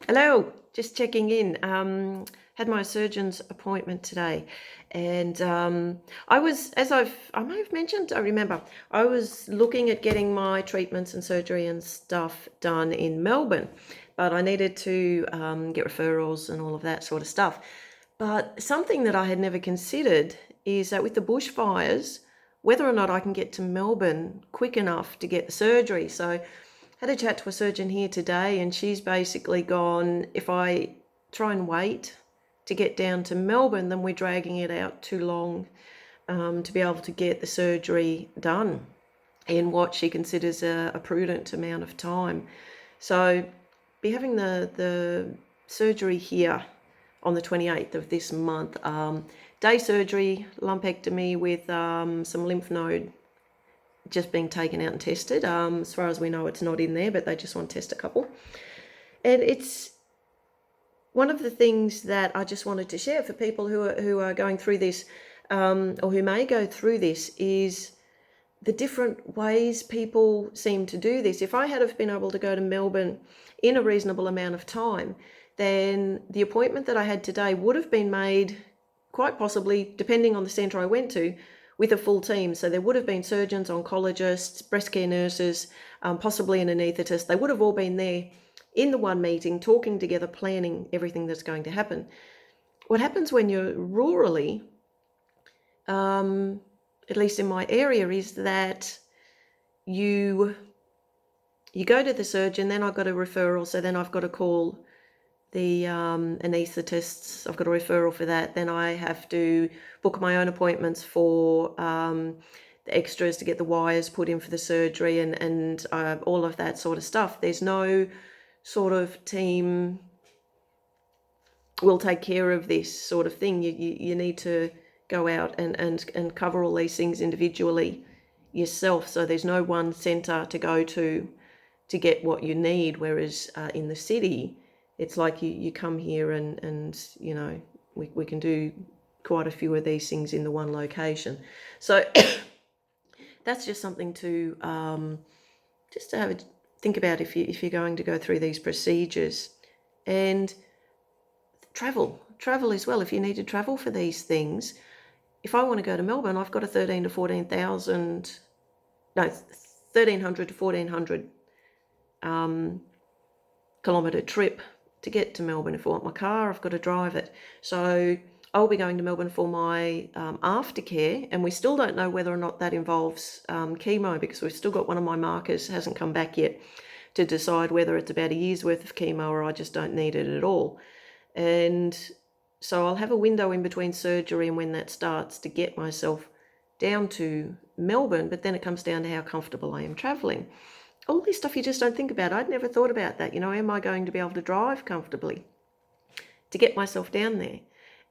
Hello, just checking in. Had my surgeon's appointment today, and I was, I may have mentioned, I remember, I was looking at getting my treatments and surgery and stuff done in Melbourne, but I needed to get referrals and all of that sort of stuff. But something that I had never considered is that with the bushfires, whether or not I can get to Melbourne quick enough to get the surgery. So had a chat to a surgeon here today, and she's basically gone, if I try and wait to get down to Melbourne, then we're dragging it out too long to be able to get the surgery done in what she considers a prudent amount of time. So be having the surgery here on the 28th of this month. Day surgery, lumpectomy with some lymph node just being taken out and tested. As far as we know, it's not in there, but they just want to test a couple. And it's one of the things that I just wanted to share for people who are going through this, or who may go through this, is the different ways people seem to do this. If I had have been able to go to Melbourne in a reasonable amount of time, then the appointment that I had today would have been made quite possibly, depending on the centre I went to, with a full team. So there would have been surgeons, oncologists, breast care nurses, possibly an anaesthetist. They would have all been there in the one meeting, talking together, planning everything that's going to happen. What happens when you're rurally, at least in my area, is that you go to the surgeon, then I've got a referral, so then I've got to call the anaesthetists. I've got a referral for that. Then I have to book my own appointments for the extras to get the wires put in for the surgery and all of that sort of stuff. There's no sort of team will take care of this sort of thing. You need to go out and cover all these things individually yourself. So there's no one centre to go to get what you need, whereas in the city, it's like you come here and you know, we can do quite a few of these things in the one location. So that's just something to just to have a think about if you're going to go through these procedures. And travel as well. If you need to travel for these things, if I want to go to Melbourne, I've got a 1300 to 1400 kilometre trip to get to Melbourne. If I want my car, I've got to drive it. So I'll be going to Melbourne for my aftercare, and we still don't know whether or not that involves chemo, because we've still got one of my markers hasn't come back yet to decide whether it's about a year's worth of chemo or I just don't need it at all. And so I'll have a window in between surgery and when that starts to get myself down to Melbourne, but then it comes down to how comfortable I am travelling. All this stuff you just don't think about. I'd never thought about that. You know, am I going to be able to drive comfortably to get myself down there?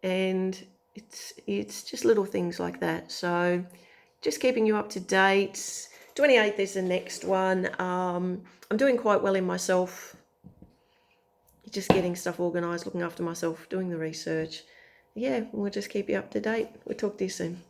And it's just little things like that. So just keeping you up to date. 28th is the next one. I'm doing quite well in myself. Just getting stuff organised, looking after myself, doing the research. Yeah, we'll just keep you up to date. We'll talk to you soon.